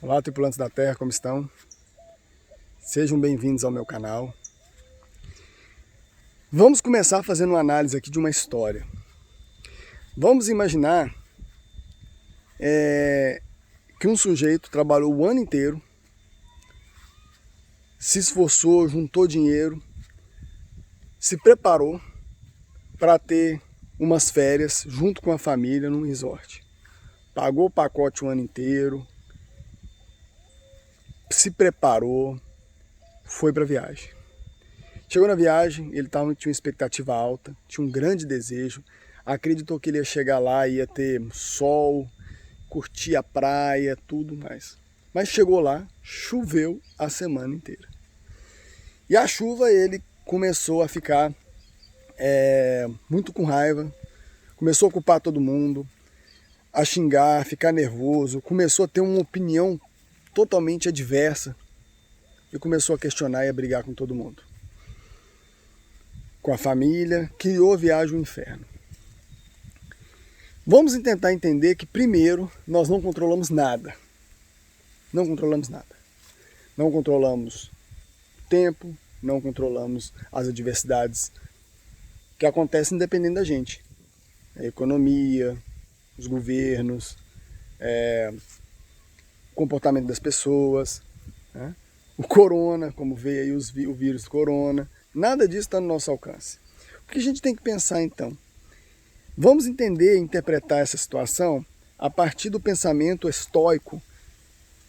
Olá, tripulantes da Terra, como estão? Sejam bem-vindos ao meu canal. Vamos começar fazendo uma análise aqui de uma história. Vamos imaginar que um sujeito trabalhou o ano inteiro, se esforçou, juntou dinheiro, se preparou para ter umas férias junto com a família num resort. Pagou o pacote o ano inteiro, se preparou, foi para a viagem. Chegou na viagem, ele tinha uma expectativa alta, tinha um grande desejo, acreditou que ele ia chegar lá, ia ter sol, curtir a praia, tudo mais. Mas chegou lá, choveu a semana inteira. E a chuva, ele começou a ficar muito com raiva, começou a culpar todo mundo, a xingar, a ficar nervoso, começou a ter uma opinião totalmente adversa e começou a questionar e a brigar com todo mundo. Com a família, criou a viagem ao inferno. Vamos tentar entender que primeiro nós não controlamos nada. Não controlamos nada. Não controlamos o tempo, não controlamos as adversidades que acontecem independente da gente. A economia, os governos, o comportamento das pessoas, né? O corona, como veio aí o vírus do corona, nada disso está no nosso alcance. O que a gente tem que pensar então? Vamos entender e interpretar essa situação a partir do pensamento estoico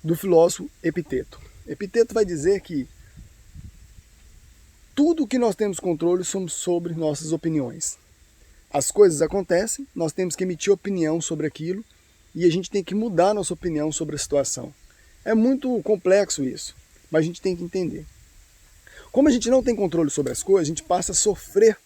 do filósofo Epiteto. Epiteto vai dizer que tudo que nós temos controle somos sobre nossas opiniões. As coisas acontecem, nós temos que emitir opinião sobre aquilo e a gente tem que mudar nossa opinião sobre a situação. É muito complexo isso, mas a gente tem que entender. Como a gente não tem controle sobre as coisas, a gente passa a sofrer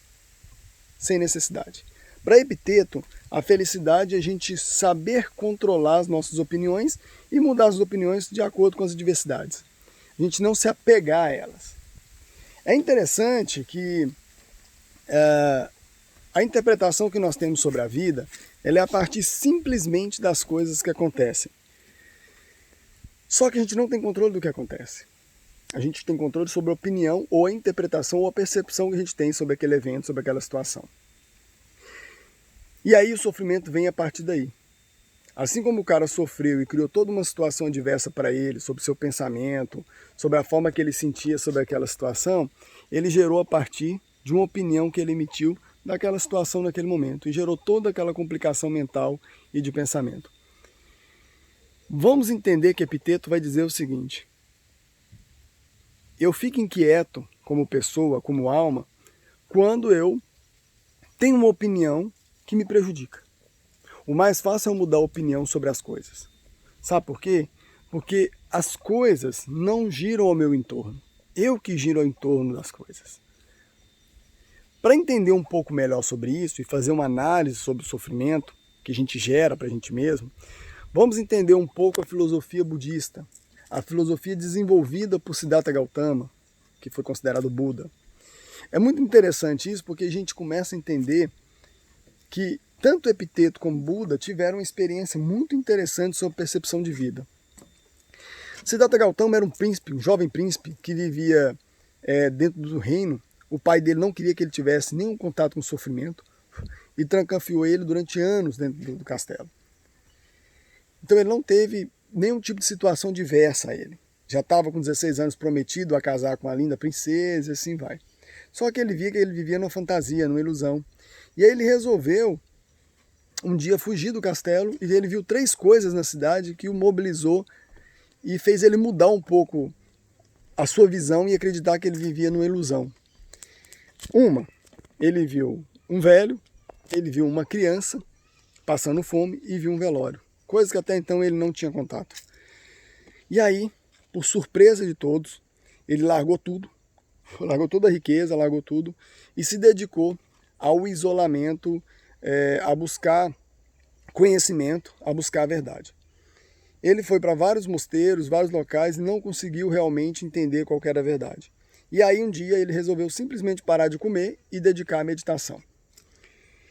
sem necessidade. Para Epiteto, a felicidade é a gente saber controlar as nossas opiniões e mudar as opiniões de acordo com as adversidades. A gente não se apegar a elas. É interessante que a interpretação que nós temos sobre a vida, ela é a partir simplesmente das coisas que acontecem. Só que a gente não tem controle do que acontece. A gente tem controle sobre a opinião ou a interpretação ou a percepção que a gente tem sobre aquele evento, sobre aquela situação. E aí o sofrimento vem a partir daí. Assim como o cara sofreu e criou toda uma situação adversa para ele, sobre seu pensamento, sobre a forma que ele sentia sobre aquela situação, ele gerou a partir de uma opinião que ele emitiu daquela situação naquele momento e gerou toda aquela complicação mental e de pensamento. Vamos entender que Epiteto vai dizer o seguinte: eu fico inquieto como pessoa, como alma, quando eu tenho uma opinião que me prejudica. O mais fácil é eu mudar a opinião sobre as coisas. Sabe por quê? Porque as coisas não giram ao meu entorno. Eu que giro ao entorno das coisas. Para entender um pouco melhor sobre isso e fazer uma análise sobre o sofrimento que a gente gera para a gente mesmo, vamos entender um pouco a filosofia budista, a filosofia desenvolvida por Siddhartha Gautama, que foi considerado Buda. É muito interessante isso porque a gente começa a entender que tanto Epiteto como Buda tiveram uma experiência muito interessante sobre percepção de vida. Siddhartha Gautama era um príncipe, um jovem príncipe que vivia dentro do reino. O pai dele não queria que ele tivesse nenhum contato com o sofrimento e trancafiou ele durante anos dentro do castelo. Então ele não teve nenhum tipo de situação diversa a ele. Já estava com 16 anos prometido a casar com a linda princesa e assim vai. Só que ele via que ele vivia numa fantasia, numa ilusão. E aí ele resolveu um dia fugir do castelo e ele viu 3 coisas na cidade que o mobilizou e fez ele mudar um pouco a sua visão e acreditar que ele vivia numa ilusão. Ele viu um velho, ele viu uma criança passando fome e viu um velório. Coisas que até então ele não tinha contato. E aí, por surpresa de todos, ele largou tudo, largou toda a riqueza, largou tudo e se dedicou ao isolamento, a buscar conhecimento, a buscar a verdade. Ele foi para vários mosteiros, vários locais e não conseguiu realmente entender qual era a verdade. E aí um dia ele resolveu simplesmente parar de comer e dedicar à meditação.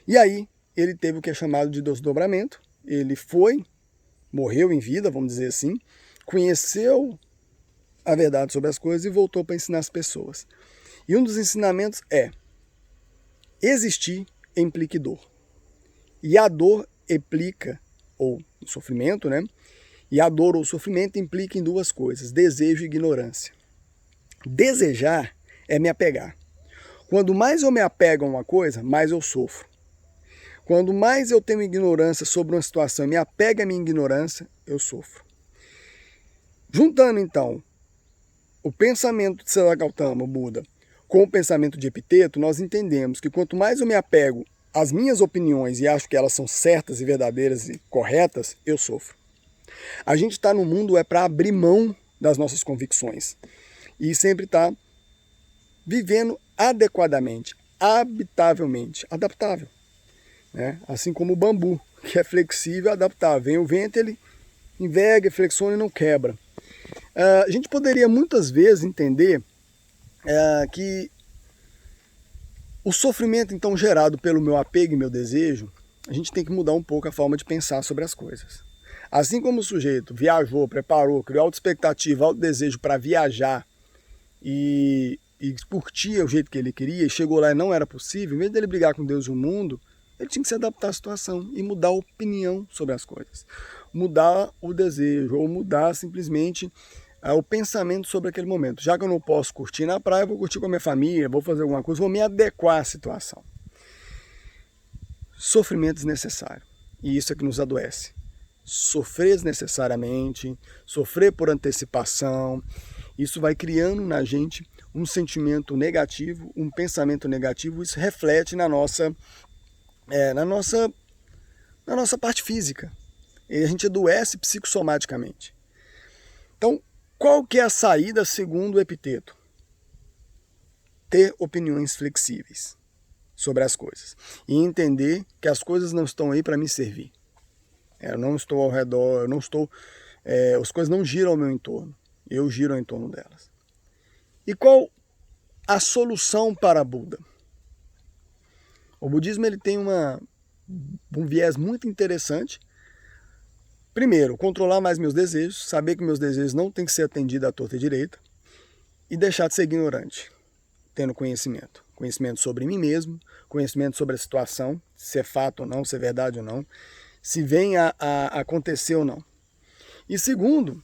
E aí ele teve o que é chamado de desdobramento. Ele morreu em vida, vamos dizer assim, conheceu a verdade sobre as coisas e voltou para ensinar as pessoas. E um dos ensinamentos é: existir implica dor. E a dor implica, ou sofrimento, né? E a dor ou sofrimento implica em duas coisas: desejo e ignorância. Desejar é me apegar. Quando mais eu me apego a uma coisa, mais eu sofro. Quando mais eu tenho ignorância sobre uma situação e me apego à minha ignorância, eu sofro. Juntando, então, o pensamento de Siddhartha Gautama, o Buda, com o pensamento de Epiteto, nós entendemos que quanto mais eu me apego às minhas opiniões e acho que elas são certas e verdadeiras e corretas, eu sofro. A gente está no mundo para abrir mão das nossas convicções e sempre está vivendo adequadamente, habitavelmente, adaptável. Né? Assim como o bambu, que é flexível e adaptável. Vem o vento, ele enverga, flexiona e não quebra. A gente poderia muitas vezes entender que o sofrimento então gerado pelo meu apego e meu desejo, a gente tem que mudar um pouco a forma de pensar sobre as coisas. Assim como o sujeito viajou, preparou, criou auto-expectativa, auto-desejo para viajar e curtir o jeito que ele queria, e chegou lá e não era possível, em vez dele brigar com Deus e o mundo, ele tinha que se adaptar à situação e mudar a opinião sobre as coisas. Mudar o desejo, ou mudar simplesmente o pensamento sobre aquele momento. Já que eu não posso curtir na praia, eu vou curtir com a minha família, vou fazer alguma coisa, vou me adequar à situação. Sofrimento desnecessário. E isso é que nos adoece. Sofrer desnecessariamente, sofrer por antecipação, isso vai criando na gente um sentimento negativo, um pensamento negativo, isso reflete na nossa parte física. E a gente adoece psicossomaticamente. Então, qual que é a saída segundo o Epiteto? Ter opiniões flexíveis sobre as coisas. E entender que as coisas não estão aí para me servir. Eu não estou ao redor, as coisas não giram ao meu entorno. Eu giro em torno delas. E qual a solução para Buda? O budismo ele tem um viés muito interessante. Primeiro, controlar mais meus desejos, saber que meus desejos não têm que ser atendidos à torta e direita, e deixar de ser ignorante, tendo conhecimento. Conhecimento sobre mim mesmo, conhecimento sobre a situação, se é fato ou não, se é verdade ou não, se vem a acontecer ou não. E segundo,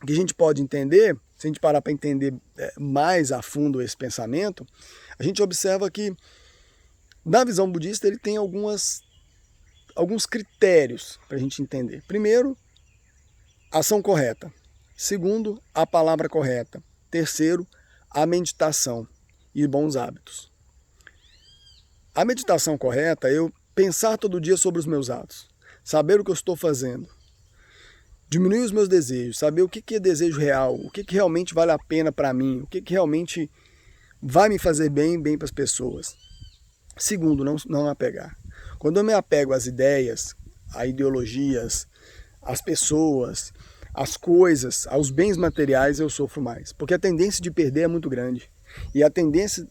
que a gente pode entender, se a gente parar para entender mais a fundo esse pensamento, a gente observa que na visão budista ele tem alguns critérios para a gente entender. Primeiro, ação correta. Segundo, a palavra correta. Terceiro, a meditação e bons hábitos. A meditação correta é eu pensar todo dia sobre os meus atos, saber o que eu estou fazendo, diminuir os meus desejos, saber o que é desejo real, o que realmente vale a pena para mim, o que realmente vai me fazer bem para as pessoas. Segundo, não apegar. Quando eu me apego às ideias, a ideologias, às pessoas, às coisas, aos bens materiais, eu sofro mais. Porque a tendência de perder é muito grande. E a tendência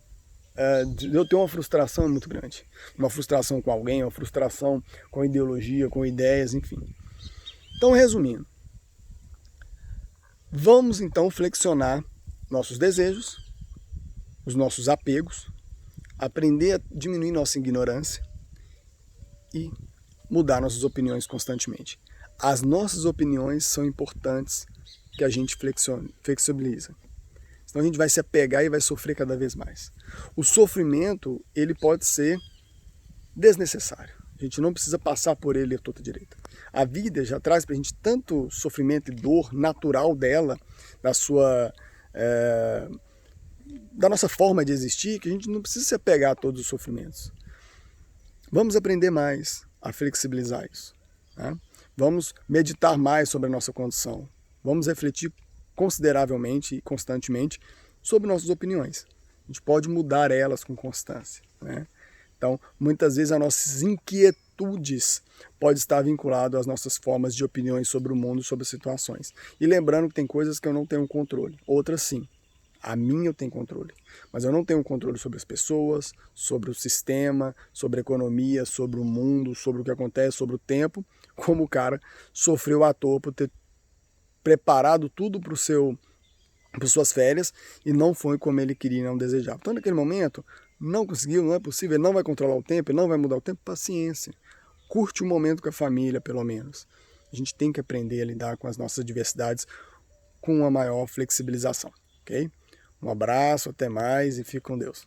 de eu ter uma frustração é muito grande. Uma frustração com alguém, uma frustração com ideologia, com ideias, enfim. Então, resumindo, vamos então flexionar nossos desejos, os nossos apegos, aprender a diminuir nossa ignorância e mudar nossas opiniões constantemente. As nossas opiniões são importantes que a gente flexibiliza. Senão a gente vai se apegar e vai sofrer cada vez mais. O sofrimento, ele pode ser desnecessário. A gente não precisa passar por ele a torta direita. A vida já traz para a gente tanto sofrimento e dor natural dela, da nossa forma de existir, que a gente não precisa se apegar a todos os sofrimentos. Vamos aprender mais a flexibilizar isso. Né? Vamos meditar mais sobre a nossa condição. Vamos refletir consideravelmente e constantemente sobre nossas opiniões. A gente pode mudar elas com constância. Né? Então, muitas vezes as nossas inquietudes podem estar vinculadas às nossas formas de opiniões sobre o mundo, sobre as situações. E lembrando que tem coisas que eu não tenho controle, outras sim. A minha eu tenho controle, mas eu não tenho controle sobre as pessoas, sobre o sistema, sobre a economia, sobre o mundo, sobre o que acontece, sobre o tempo, como o cara sofreu à toa por ter preparado tudo para suas férias e não foi como ele queria e não desejava. Então, naquele momento, não conseguiu, não é possível, ele não vai controlar o tempo, ele não vai mudar o tempo, paciência. Curte o momento com a família, pelo menos. A gente tem que aprender a lidar com as nossas diversidades com uma maior flexibilização, ok? Um abraço, até mais e fique com Deus.